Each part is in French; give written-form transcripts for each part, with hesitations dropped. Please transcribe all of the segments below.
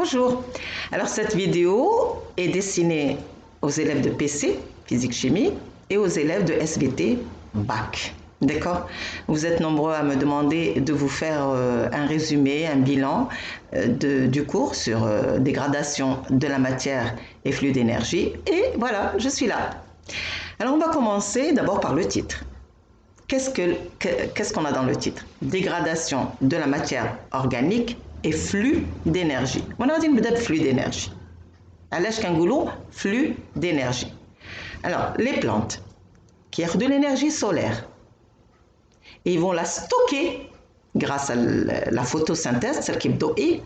Bonjour. Alors cette vidéo est destinée aux élèves de PC, physique-chimie, et aux élèves de SVT, bac. D'accord? Vous êtes nombreux à me demander de vous faire un résumé, un bilan du cours sur dégradation de la matière et flux d'énergie. Et voilà, je suis là. Alors on va commencer d'abord par le titre. Qu'est-ce qu'on a dans le titre? Dégradation de la matière organique et flux d'énergie. On a dit flux d'énergie. علاش كنقولوا flux d'énergie. Alors, les plantes qui ont de l'énergie solaire, et ils vont la stocker grâce à la photosynthèse, celle qui est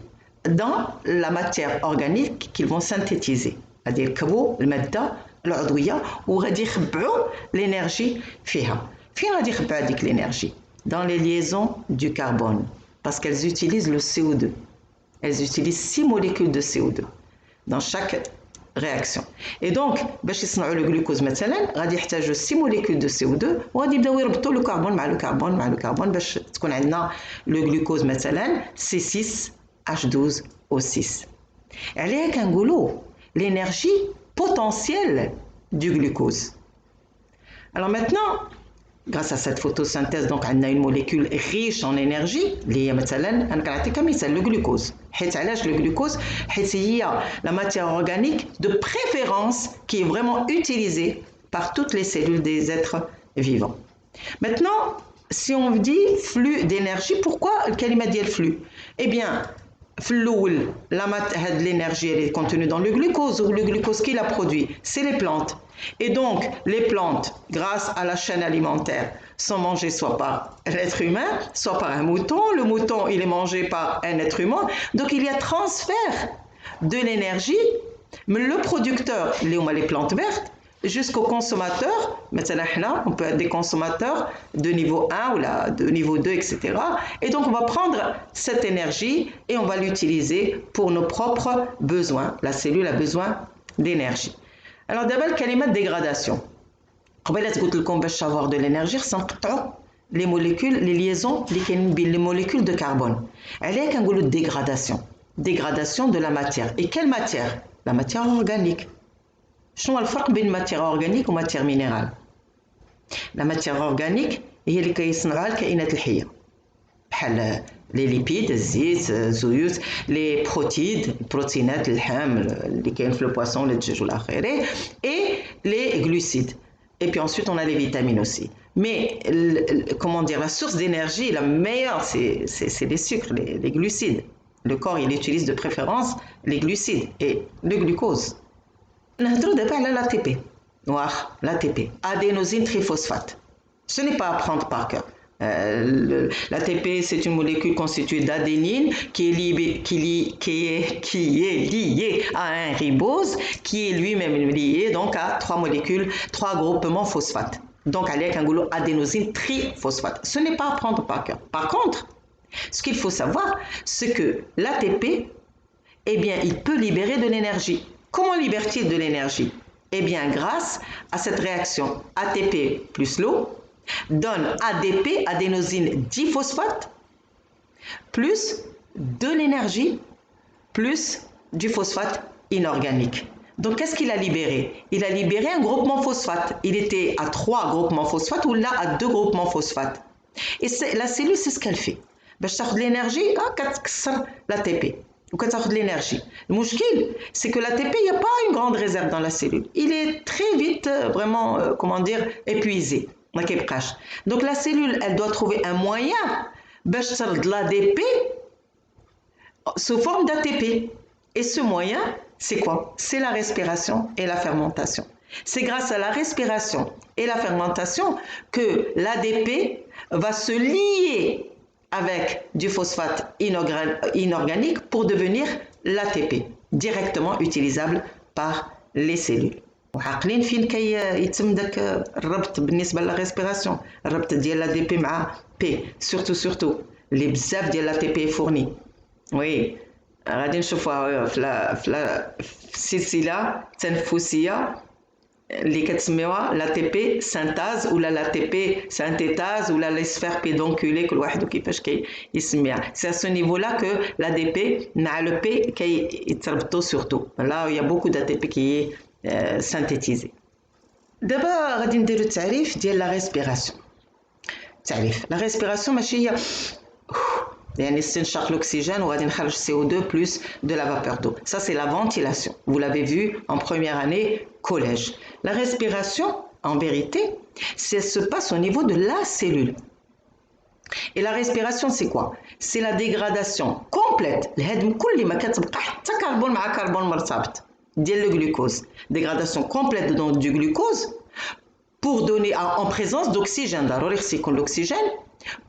dans la matière organique qu'ils vont synthétiser. C'est-à-dire يركبوا المادة العضوية وغادي يخبعوا l'énergie فيها. فين غادي يخبعوا هذيك l'énergie? Dans les liaisons du carbone, parce qu'elles utilisent le CO2. Elles utilisent 6 molécules de CO2 dans chaque réaction. Et donc, باش يصنعوا le glucose مثلا غادي يحتاجوا 6 molécules de CO2 وغادي يبداو يربطوا le carbone مع le carbone مع le carbone باش تكون عندنا le glucose مثلا C6H12O6. عليها كنقولوا l'énergie potentielle du glucose. Alors maintenant, grâce à cette photosynthèse, donc on a une molécule riche en énergie, اللي هي مثلا انا كنعطيك مثال le glucose. حيت علاش le glucose؟ حيت هي la matière organique de préférence qui est vraiment utilisée par toutes les cellules des êtres vivants. Maintenant, si on dit flux d'énergie, pourquoi الكلمة ديال flux? Eh bien, l'énergie elle est contenue dans le glucose, ou le glucose qui la produit, c'est les plantes. Et donc, les plantes, grâce à la chaîne alimentaire, sont mangées soit par l'être humain, soit par un mouton. Le mouton, il est mangé par un être humain. Donc, il y a transfert de l'énergie, mais le producteur, les plantes vertes, jusqu'au consommateur. Maintenant, on peut être des consommateurs de niveau 1 ou de niveau 2, etc. Et donc, on va prendre cette énergie et on va l'utiliser pour nos propres besoins. La cellule a besoin d'énergie. Alors, d'abord, كلمة dégradation. قبيلة قلت لكم باش avoir de l'énergie خصنا نقطعوا les molécules, les liaisons اللي كاينين بين les molécules de carbone. عليها كنقولوا dégradation de la matière. Et quelle matière? La matière organique. شنو الفرق بين matière organique و matière minérale؟ La matière organique هي اللي كيصنعوها الكائنات الحية بحال لي ليبيد الزيت الزيوت لي بروتيد البروتينات اللحم اللي كاين في البواسون الدجاج والى اخره et les glucides. Et puis ensuite on a les vitamines aussi. Mais comment dire, la source d'énergie la meilleure c'est les sucres, les glucides. Le corps il utilise de préférence les glucides et le glucose. نهضروا دابا على l'ATP. واخ l'ATP adénosine triphosphate. Ce n'est pas à prendre par cœur. L'ATP c'est une molécule constituée d'adénine qui est liée à un ribose qui est lui-même lié donc à 3 molécules, 3 groupements phosphates. Donc عليها كنقولوا adénosine triphosphate. Ce n'est pas à prendre par cœur. Par contre, ce qu'il faut savoir, c'est que l'ATP, eh bien, il peut libérer de l'énergie. Comment libère-t-il de l'énergie? Eh bien, grâce à cette réaction ATP plus l'eau donne ADP, adénosine diphosphate, plus de l'énergie, plus du phosphate inorganique. Donc, qu'est-ce qu'il a libéré? Il a libéré un groupement phosphate. Il était à 3 groupements phosphate ou là à 2 groupements phosphate. Et la cellule, c'est ce qu'elle fait. باش تاخذ l'énergie, كتكسر l'ATP. Ou quand ça de l'énergie. Le mouchkil, c'est que l'ATP, il n'y a pas une grande réserve dans la cellule. Il est très vite, vraiment, épuisé. Donc la cellule, elle doit trouver un moyen de l'ADP sous forme d'ATP. Et ce moyen, c'est quoi? C'est la respiration et la fermentation. C'est grâce à la respiration et la fermentation que l'ADP va se lier avec du phosphate inorganique pour devenir l'ATP, directement utilisable par les cellules. وعاقلين فين يتم داك الربط بالنسبه للريسبيراسيون الربط ديال لا دي بي مع بي سورتو اللي بزاف ديال لا تي بي فورني وي غادي نشوفوها في السلسله التنفسيه اللي كتسميوها l'ATP synthase ولا l'ATP synthétase ولا les sphères pédonculées كل واحد وكيفاش كيسميها. C'est à ce niveau-là que l'ADP مع le P كيتربطوا surtout. Là, il y a beaucoup d'ATP qui est synthétisé. دابا غادي نديرو التعريف ديال la respiration. تعريف la respiration ماشي هي يعني استنشاق l'oxygène وغادي نخرج CO2 plus de la vapeur d'eau. Ça c'est la ventilation. Vous l'avez vu en première année collège. La respiration, en vérité, ça se passe au niveau de la cellule. Et la respiration, c'est quoi? C'est la dégradation complète. الهضم كل ما كتبقى حتى كربون مع كربون مرتبط ديال le glucose. Dégradation complète donc du glucose pour donner en présence d'oxygène. ضروري خص يكون l'oxygène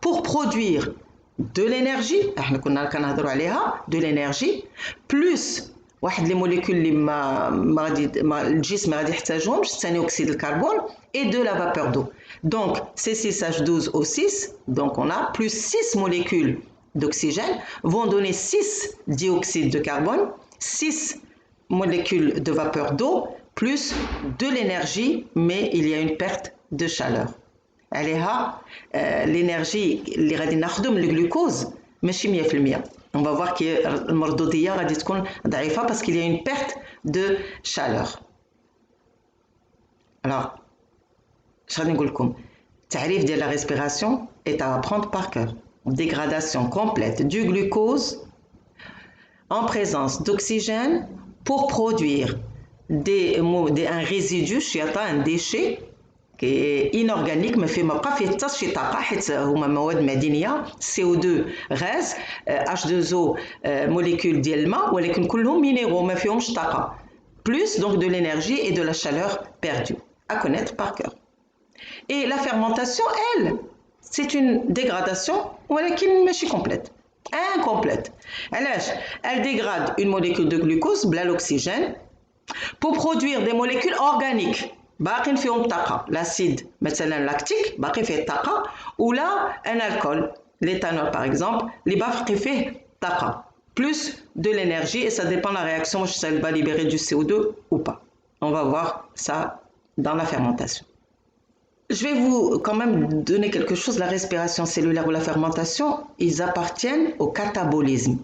pour produire de l'énergie. احنا كنا كنهضروا عليها de l'énergie plus واحد لي موليكول اللي ما غادي الجسم ما غادي يحتاجهمش ثاني اكسيد الكربون et de la vapeur d'eau. Donc C6H12O6, donc on a plus 6 molécules d'oxygène vont donner 6 dioxyde de carbone, 6 molécules de vapeur d'eau plus de l'énergie, mais il y a une perte de chaleur. عليها l'énergie اللي غادي ناخذو من الجلوكوز ماشي 100%. On va voir que المردودية غادي تكون ضعيفة parce qu'il y a une perte de chaleur. Alors, je vais vous dire, le tarif de la respiration est à apprendre par cœur. Dégradation complète du glucose en présence d'oxygène pour produire un résidu, un déchet qui est inorganique, mais fait pas fait tas في طاقة حيت هما مواد معدنية CO2 غاز H2O molécule ديال الماء ولكن كلهم minéraux ما فيهمش طاقة plus donc de l'énergie et de la chaleur perdue à connaître par cœur. Et la fermentation, elle, c'est une dégradation ولكن ماشي complète, incomplète. Elle dégrade une molécule de glucose بلا l'oxygène pour produire des molécules organiques. باقين فيهم طاقة. L'acide مثلا lactique باقي فيه طاقة ولا un alcool, l'éthanol par exemple, اللي باقي فيه طاقة plus de l'énergie et ça dépend de la réaction واش ça va libérer du CO2 ou pas. On va voir ça dans la fermentation. Je vais vous quand même donner quelque chose. La respiration cellulaire ou la fermentation, ils appartiennent au catabolisme.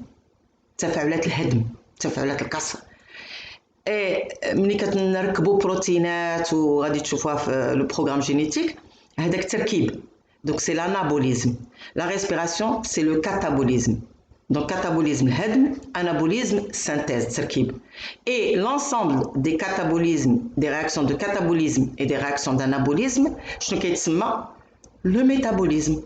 تفاعلات الهضم, تفاعلات الكسر. ملي كنركبوا بروتينات وغادي تشوفوها في لو بروغرام جينيتيك هذاك التركيب. Donc c'est l'anabolisme. La respiration, c'est le catabolisme. Donc catabolisme الهضم, anabolisme synthèse تركيب. Et l'ensemble des catabolismes, des réactions de catabolisme et des réactions d'anabolisme, شنو كيتسمى le métabolisme.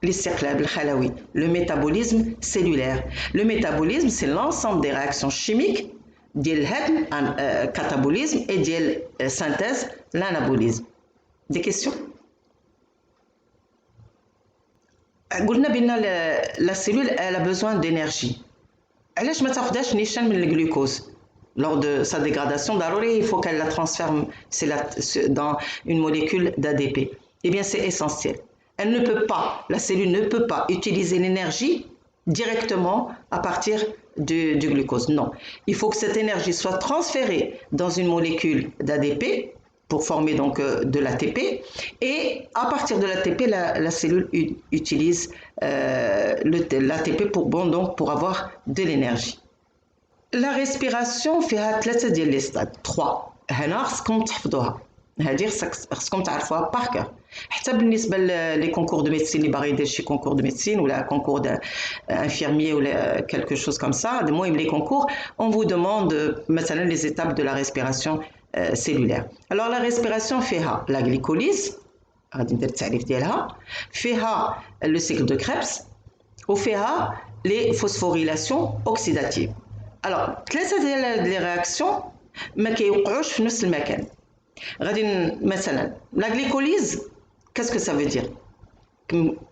الاستقلاب الخلوي, le métabolisme cellulaire. Le métabolisme, c'est l'ensemble des réactions chimiques ديال الهضم catabolisme et ديال synthèse l'anabolisme. Des questions? قلنا بان la cellule elle a besoin d'énergie. علاش ما تاخذهاش نيشان من الجلوكوز lors de sa dégradation ضروري il faut qu'elle la transforme dans une molécule d'ADP. Eh bien c'est essentiel. Elle ne peut pas, la cellule ne peut pas utiliser l'énergie directement à partir du glucose. Non, il faut que cette énergie soit transférée dans une molécule d'ADP pour former donc de l'ATP et à partir de l'ATP la cellule utilise l'ATP pour avoir de l'énergie. La respiration فيها 3 ديال لي ستاد 3 هنا خصكم تحفظوها هذه خصكم تعرفوها par cœur حتى بالنسبه لي كونكور دو ميديسين اللي باغي يدير شي كونكور دو ميديسين ولا كونكور d'infirmier ولا quelque chose comme ça. المهم les concours on vous demande مثلا les étapes de la respiration cellulaire. Alors la respiration فيها la glycolyse غادي ندير التعريف ديالها, فيها le cycle de Krebs وفيها les phosphorylations oxydatives. Alors 3 ديال les réactions ما كيوقعوش في نفس المكان. غادي مثلا la glycolyse qu'est-ce que ça veut dire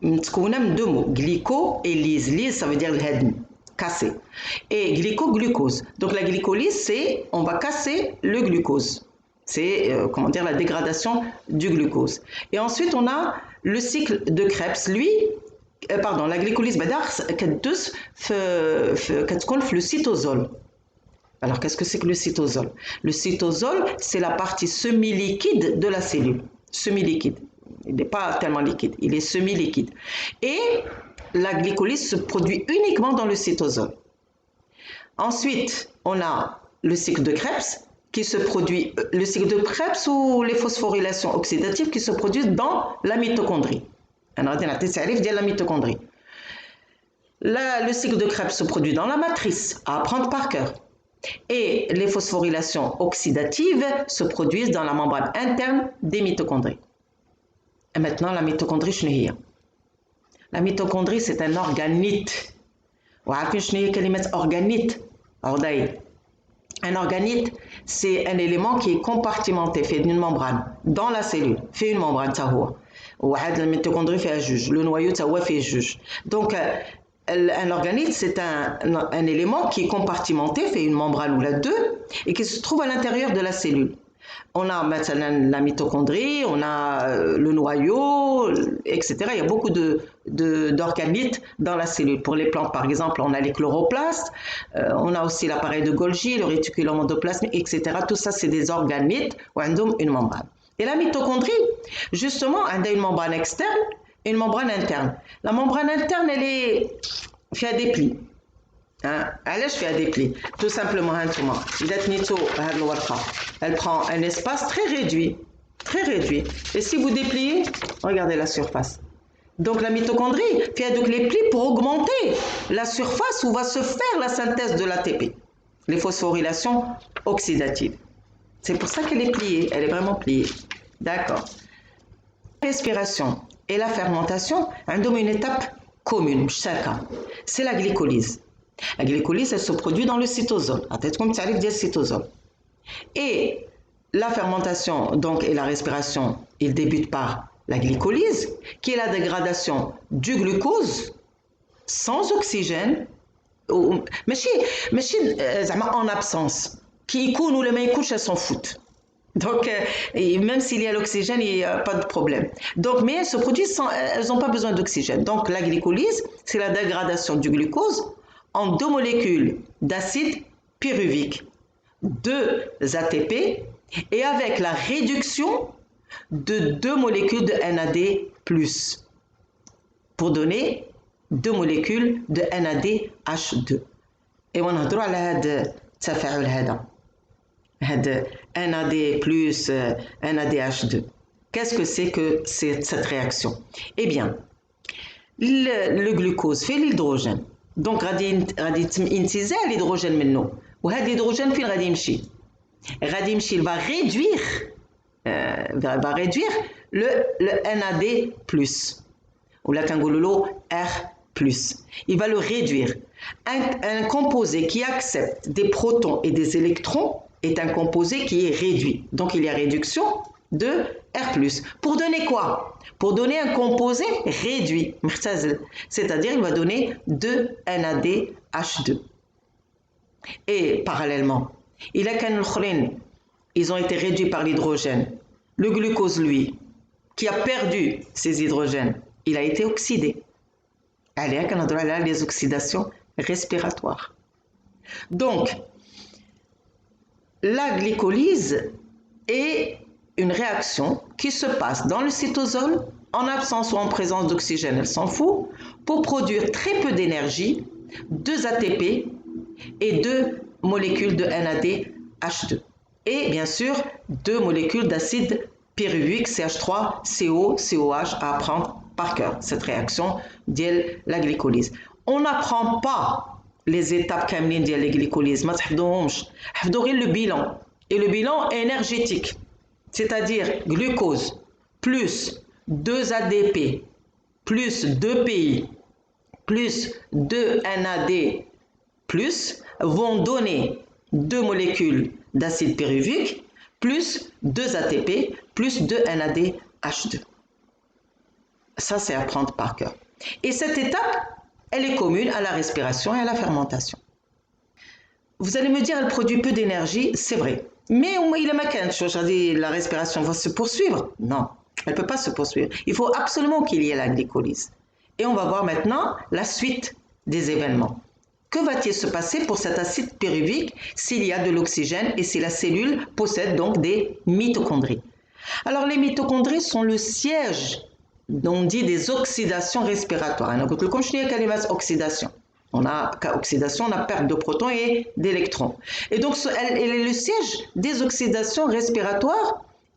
متكونه من 2 mots glyco et lyse. Lyse ça veut dire الهضم casser et glycose. Donc la glycolyse c'est on va casser le glucose. C'est comment dire la dégradation du glucose. Et ensuite on a le cycle de Krebs lui la glycolyse كتدوز كتكون في le cytosol. Alors, qu'est-ce que c'est que le cytosol? Le cytosol, c'est la partie semi-liquide de la cellule. Semi-liquide. Il n'est pas tellement liquide, il est semi-liquide. Et la glycolyse se produit uniquement dans le cytosol. Ensuite, on a le cycle de Krebs qui se produit, le cycle de Krebs ou les phosphorylations oxydatives qui se produisent dans la mitochondrie. La mitochondrie. Le cycle de Krebs se produit dans la matrice, à apprendre par cœur. Et les phosphorylations oxydatives se produisent dans la membrane interne des mitochondries. Et maintenant, la mitochondrie, شنو هي? La mitochondrie, c'est un organite. وعارفين شنو هي كلمة organite؟ Un organite, c'est un élément qui est compartimenté, fait d'une membrane, dans la cellule, fait une membrane, ça هو. وعاد la mitochondrie fait un juge, le noyau, ça fait juge. Donc, un organite, c'est un élément qui est compartimenté, fait une membrane ou la deux, et qui se trouve à l'intérieur de la cellule. On a maintenant la mitochondrie, on a le noyau, etc. Il y a beaucoup d'organites dans la cellule. Pour les plantes, par exemple, on a les chloroplastes, on a aussi l'appareil de Golgi, le réticulum endoplasmique, etc. Tout ça, c'est des organites ou une membrane. Et la mitochondrie, justement, elle a une membrane externe et une membrane interne. La membrane interne, elle est fait des plis. Elle fait des plis. Tout simplement, elle prend un espace très réduit. Très réduit. Et si vous dépliez, regardez la surface. Donc la mitochondrie fait donc les plis pour augmenter la surface où va se faire la synthèse de l'ATP, les phosphorylations oxydatives. C'est pour ça qu'elle est pliée, elle est vraiment pliée. D'accord. La respiration et la fermentation ont une étape commune, chacun. C'est la glycolyse. La glycolyse, elle se produit dans le cytosol. Et la fermentation donc, et la respiration, ils débutent par la glycolyse, qui est la dégradation du glucose sans oxygène, mais en absence. Qui écoute ou les mains écoutent, elles s'en foutent. Donc, même s'il y a l'oxygène, il n'y a pas de problème. Donc, mais elles se produisent sans, elles n'ont pas besoin d'oxygène. Donc, la glycolyse, c'est la dégradation du glucose en deux molécules d'acide pyruvique, 2 ATP, et avec la réduction de 2 molécules de NAD+, pour donner 2 molécules de NADH2. Et on a droit à هذا التفاعل هذا NAD plus NADH2. Qu'est-ce que c'est que cette réaction? Eh bien, le glucose fait l'hydrogène. Donc, غادي يتم انتزاع l'hydrogène منه. وهذا l'hydrogène فين غادي يمشي؟ غادي يمشي il va réduire le NAD+. ولا كنقولوا له R+. Il va le réduire. Un composé qui accepte des protons et des électrons est un composé qui est réduit. Donc, il y a réduction de R+. Pour donner quoi? Pour donner un composé réduit. C'est-à-dire, il va donner 2 NADH2. Et parallèlement, ils ont été réduits par l'hydrogène. Le glucose, lui, qui a perdu ses hydrogènes, il a été oxydé. Les oxydations respiratoires. Donc, la glycolyse est une réaction qui se passe dans le cytosol en absence ou en présence d'oxygène, elle s'en fout, pour produire très peu d'énergie, 2 ATP et 2 molécules de NADH2. Et bien sûr, 2 molécules d'acide pyruvique CH3, CO, COH à apprendre par cœur, cette réaction de la glycolyse. On n'apprend pas les étapes كاملين ديال الجليكوليز ما تحفظوهمش حفظوا غير le bilan et le bilan énergétique, c'est-à-dire glucose plus 2 ADP plus 2 PI plus 2 NAD plus vont donner 2 molécules d'acide pyruvique plus 2 ATP plus 2 NADH2. Ça, c'est à prendre par cœur. Et cette étape, elle est commune à la respiration et à la fermentation. Vous allez me dire, elle produit peu d'énergie, c'est vrai. Mais la respiration va se poursuivre. Non, elle ne peut pas se poursuivre. Il faut absolument qu'il y ait la glycolyse. Et on va voir maintenant la suite des événements. Que va-t-il se passer pour cet acide pyruvique s'il y a de l'oxygène et si la cellule possède donc des mitochondries? Alors les mitochondries sont le siège, on dit, des oxydations respiratoires. Comme je dis, oxydation. On a oxydation, on a perte de protons et d'électrons. Et donc elle est le siège des oxydations respiratoires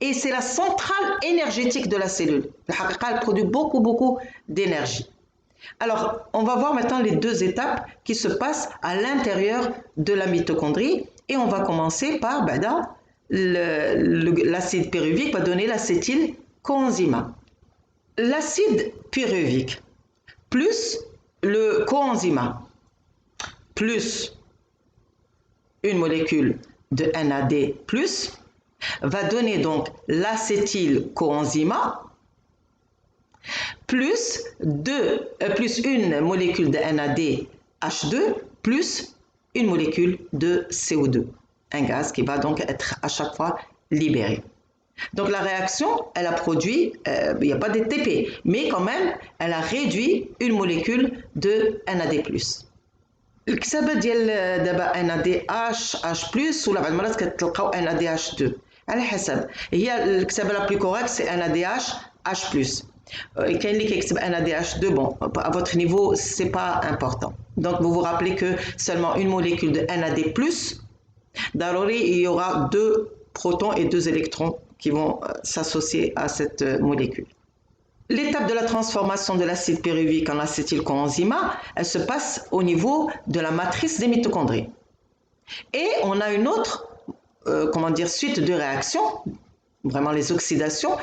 et c'est la centrale énergétique de la cellule. Elle produit beaucoup d'énergie. Alors, on va voir maintenant les deux étapes qui se passent à l'intérieur de la mitochondrie et on va commencer par l'acide pyruvique va donner l'acétylcoenzyme. L'acide pyruvique plus le coenzyme plus une molécule de NAD+, va donner donc l'acétylcoenzyme plus une molécule de NADH2 plus une molécule de CO2, un gaz qui va donc être à chaque fois libéré. Donc la réaction, elle a produit, il n'y a pas d'ATP, mais quand même, elle a réduit une molécule de NAD+. الكتابه ديال دابا NADH H+ ولا بعض المرات كتلقاو NADH2 على حسب. هي الكتابه لا بلو كوريكت سي NADH H+. كاين اللي كيكتب NADH2, bon, à votre niveau, c'est pas important. Donc vous vous rappelez que seulement une molécule de NAD+, d'alors il y aura 2 protons et 2 électrons qui vont s'associer à cette molécule. L'étape de la transformation de l'acide pyruvique en acétylcoenzyme, elle se passe au niveau de la matrice des mitochondries. Et on a une autre suite de réactions, vraiment les oxydations,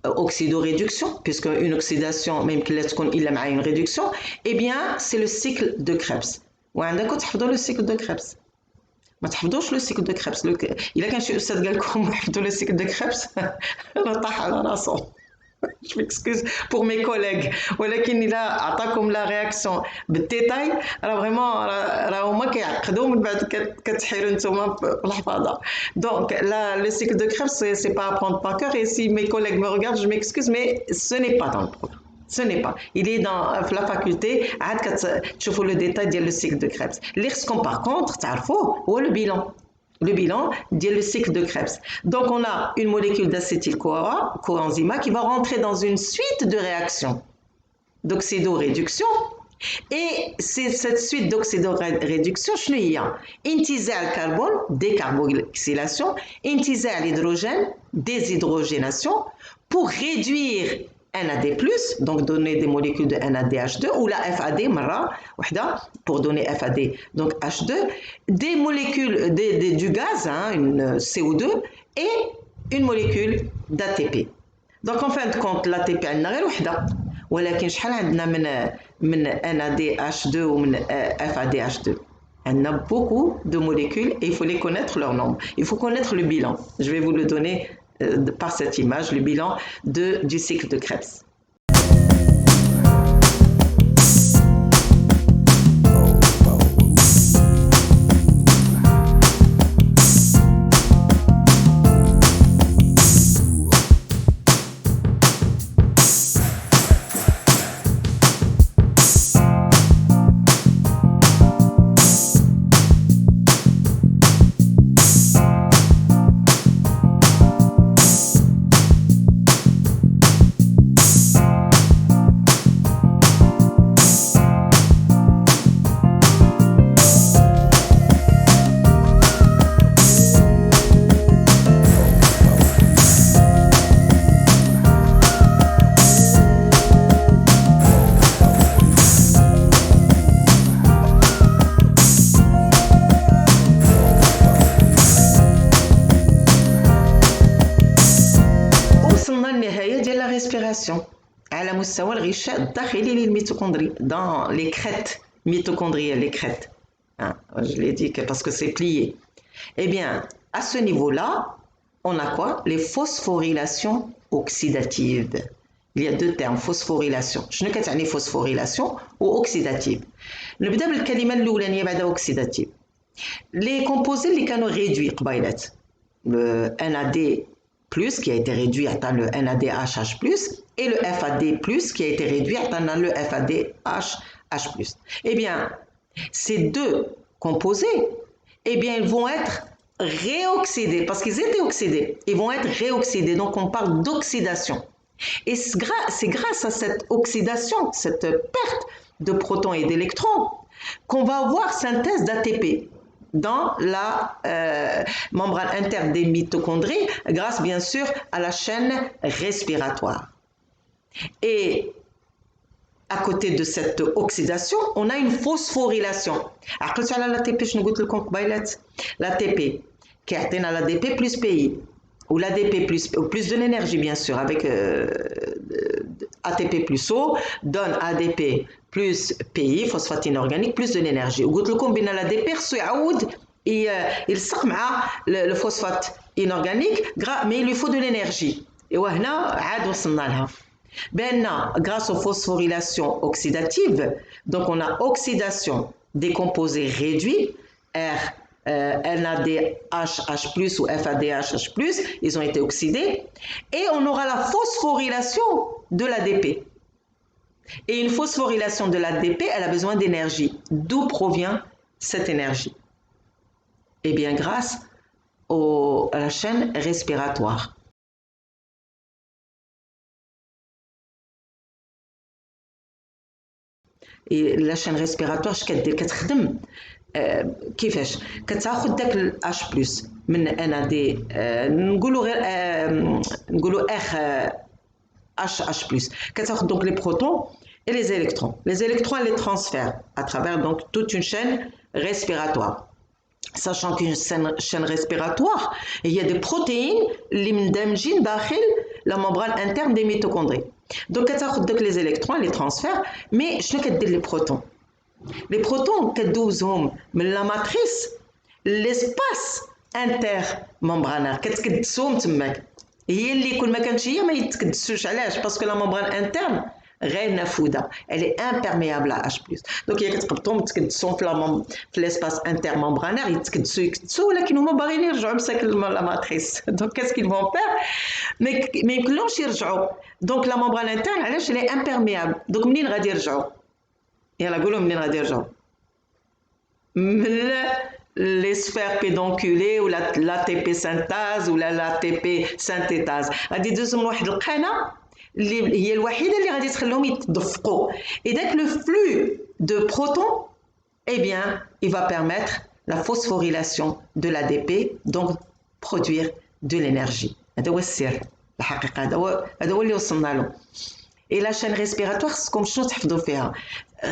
oxydoréduction, puisque une oxydation, même qu'il y a une réduction, eh bien, c'est le cycle de Krebs. وعندكم تحفظوا le cycle de Krebs. ما تحفظوش لو سيكل دو كريبس. الا كان شي استاذ قال لكم حفظوا لو سيكل دو كريبس انا طاح على راسه. Je m'excuse pour mes collègues. ولكن إلا أعطاكم لا رياكسيون بالديتاي راه فريمون راه هما كيعقدوا من بعد كتحيروا نتوما في الحفاظه. Donc là, le cycle de Krebs, c'est pas à prendre par cœur. Et si mes collègues me regardent, je m'excuse, mais ce n'est pas dans le programme. Ce n'est pas. Il est dans la faculté. عاد كتشوفوا le détail ديال le cycle de Krebs. اللي خصكم par contre تعرفوه هو le bilan. Le bilan dit le cycle de Krebs. Donc on a une molécule d'acétylcoenzyme qui va rentrer dans une suite de réactions d'oxydoréduction. Et c'est cette suite d'oxydoréduction, il y a انتزاع carbone, décarboxylation, انتزاع l'hydrogène, déshydrogénation, pour réduire NAD+, donc donner des molécules de NADH2, ou la FAD, pour donner FAD, donc H2, des molécules du gaz, une CO2, et une molécule d'ATP. Donc en fin de compte, l'ATP عندنا غير وحده، ولكن شحال عندنا من NADH2 ومن FADH2. On a beaucoup de molécules et il faut les connaître leur nombre. Il faut connaître le bilan. Je vais vous le donner par cette image, le bilan du cycle de Krebs. على مستوى الغشاء الداخلي للميتوكوندري dans les crêtes mitochondrielles, les crêtes. Je l'ai dit parce que c'est plié. Eh bien, à ce niveau-là, on a quoi? Les phosphorylations oxydatives. Il y a deux termes, phosphorylation. شنو كتعني phosphorylation ou oxydative. نبدا بالكلمة الأولانية بعد oxydative. Les composés اللي كانوا réduits قبيلات. Le NAD+ qui a été réduit à le NADH+, et le FAD+, qui a été réduit à le FADH+. Eh bien, Ces deux composés, eh bien, ils vont être réoxydés, parce qu'ils étaient oxydés, ils vont être réoxydés, donc on parle d'oxydation. Et c'est grâce à cette oxydation, cette perte de protons et d'électrons, qu'on va avoir synthèse d'ATP dans la membrane interne des mitochondries, grâce bien sûr à la chaîne respiratoire. Et à côté de cette oxydation, on a une phosphorylation. عقلتوا على l'ATP شنو قلت لكم قبيلات؟ l'ATP كيعطينا l'ADP plus PI ou l'ADP plus de l'énergie bien sûr avec ATP plus O donne ADP plus PI phosphate inorganique plus de l'énergie. وقلت لكم بان l'ADP خصو يعاود يلصق مع le phosphate inorganique mais il lui faut de l'énergie. وهنا عاد وصلنا لها. Grâce aux phosphorylations oxydatives, donc on a oxydation des composés réduits, NADH+ ou FADH+, ils ont été oxydés, et on aura la phosphorylation de l'ADP. Et une phosphorylation de l'ADP, elle a besoin d'énergie. D'où provient cette énergie? Eh bien, grâce à la chaîne respiratoire. Et la chaîne respiratoire كتخدم كيفاش كتاخذ داك الH+ من NAD نقولوا غير نقولوا H+. كتاخذ donc les protons et les électrons. Les électrons, elle les transfère à travers donc toute une chaîne respiratoire. Sachant qu'une chaîne respiratoire, il y a des protéines اللي مندمجين داخل la membrane interne des mitochondries. Donc, les électrons, les transferts, mais je vais dire les protons. Les protons, كدوزهم من la matrice, l'espace intermembranaire, كتكدسوهم تماك. هي اللي كل ما كانت هي ما يتكدسوش علاش؟ parce que la membrane interne غير نافوذة, elle est imperméable à H+. Donc هي كتقبطهم تكدسوهم في l'espace intermembranaire, يتكدسوا ولكن هما باغيين يرجعوا مساكن la matrice. Donc qu'est-ce qu'ils vont faire? ما يمكنلهمش يرجعوا. Donc la membrane interne علاش elle est imperméable. Donc منين غادي يرجعوا؟ يلا قولوا منين غادي يرجعوا؟ من les sphères pédonculées ou l'ATP synthase ou l'ATP synthétase. غادي يدوزهم لواحد القناة اللي هي الوحيدة اللي غادي تخليهم يتدفقوا. Et donc le flux de protons, eh bien, il va permettre la phosphorylation de l'ADP, donc produire de l'énergie. هذا هو السر الحقيقة, هذا هو اللي وصلنا له. Et la chaîne respiratoire, comme شنو تحفظوا فيها؟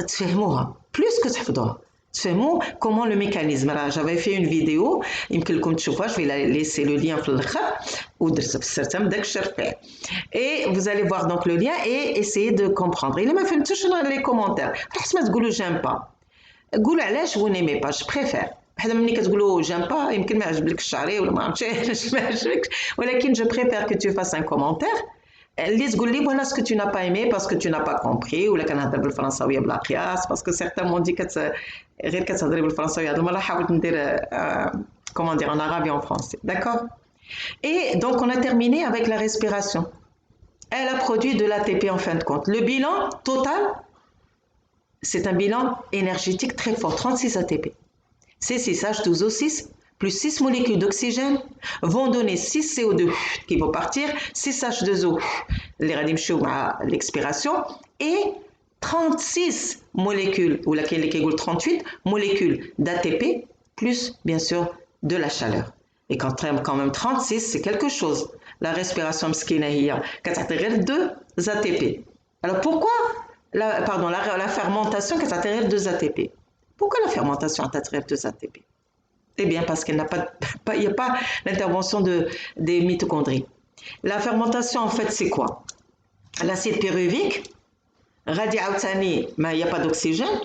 تفهموها, plus que تحفظوها. تفهموا comment le mécanisme. J'avais fait une vidéo, يمكن لكم تشوفوها, je vais laisser le lien في الآخر ودرت بسرتها من داك الشرفيع. Et vous allez voir donc le lien et essayer de comprendre. إلا ما فهمتوش les commentaires, حسب ما تقولوا j'aime pas. قولوا علاش vous n'aimez pas, je préfère. بحال ملي كتقولوا j'aime pas يمكن ما يعجبلكش الشعري ولا ما عرفتش علاش ما يعجبكش, ولكن je préfère que tu fasses un commentaire اللي تقول لي voilà ce que tu n'as pas aimé parce que tu n'as pas compris ولا كنهضر بالفرنساويه بلا قياس parce que certains m'ont dit غير كتهضري بالفرنساويه. هذا المره حاولت ندير comment dire en arabe et en français, d'accord? Et donc on a terminé avec la respiration. Elle a produit de l'ATP en fin de compte. Le bilan total, c'est un bilan énergétique très fort, 36 ATP. Ces 6H12O6 plus 6 molécules d'oxygène vont donner 6 CO2 qui vont partir, 6 H2O, les radimchou à l'expiration, et 36 molécules, ou laquelle est 38 molécules d'ATP, plus bien sûr de la chaleur. Et quand même 36, c'est quelque chose. La respiration mskina hiya, 2 ATP. Alors pourquoi la fermentation 2 ATP? Pourquoi la fermentation a 2 ATP? Eh bien, parce qu'il n'y a pas l'intervention des mitochondries. La fermentation, en fait, c'est quoi? L'acide pyruvique, il n'y a pas d'oxygène,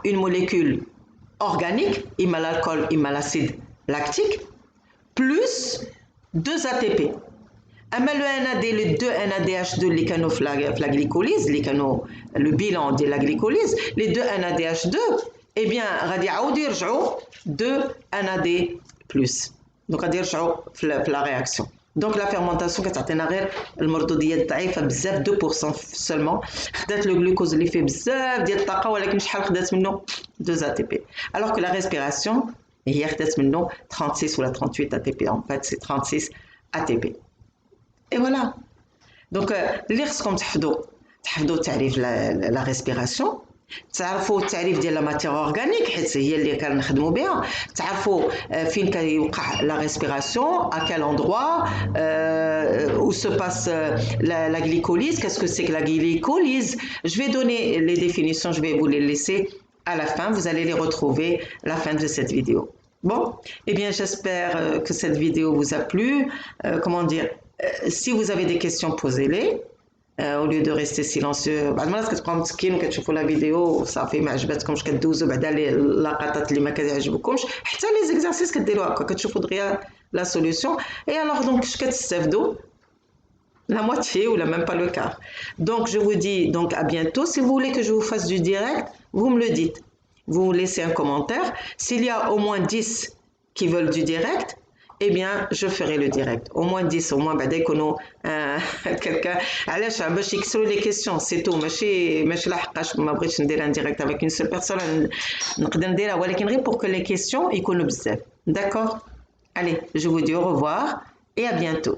une molécule organique, il y a l'alcool, il y a l'acide lactique, plus 2 ATP. Le NAD, les 2 NADH2, les canaux la glycolyse, le bilan de la glycolyse, les 2 NADH2, eh bien, غادي يعاودوا يرجعوا 2 NAD+. Donc غادي يرجعوا في la réaction. Donc la fermentation كتعطينا غير المردوديه ضعيفه بزاف 2% seulement. خدات le glucose اللي فيه بزاف ديال الطاقه ولكن شحال خدات منه 2 ATP. Alors que la respiration هي خدات منه 36 ولا 38 ATP. En fait c'est 36 ATP. Et voilà. Donc اللي خصكم تحفظوا تعريف la respiration. تعرفوا التعريف ديال لا ماتيغ اورغانيك حيت هي اللي كنخدموا بها تعرفوا فين كيوقع لا ريسبيراسيون à quel endroit où se passe la glycolyse, qu'est-ce que c'est que la glycolyse. Je vais donner les définitions, je vais vous les laisser à la fin, vous allez les retrouver à la fin de cette vidéo. Bon, eh bien j'espère que cette vidéo vous a plu. Comment dire, si vous avez des questions, posez-les. Au lieu de rester silencieux بعد المرات كتبقاو مسكين وكتشوفوا لا فيديو صافي ما عجبتكمش كدوزوا بعدا اللقطات اللي ما كيعجبكمش حتى لي زيكزارسيس كديروا هكا كتشوفوا دغيا لا سوليوشن اي alors donc اش كتستافدوا la moitié ou même pas le quart. Donc je vous dis donc à bientôt. Si vous voulez que je vous fasse du direct, vous me le dites, vous laissez un commentaire. S'il y a au moins 10 qui veulent du direct, eh bien, je ferai le direct. Au moins 10, au moins, dès qu'on a quelqu'un. Alors, je vais expliquer les questions, c'est tout. Je ne sais pas si je vais faire un direct avec une seule personne. Je vais faire pour que les questions soient beaucoup. D'accord? Allez, je vous dis au revoir et à bientôt.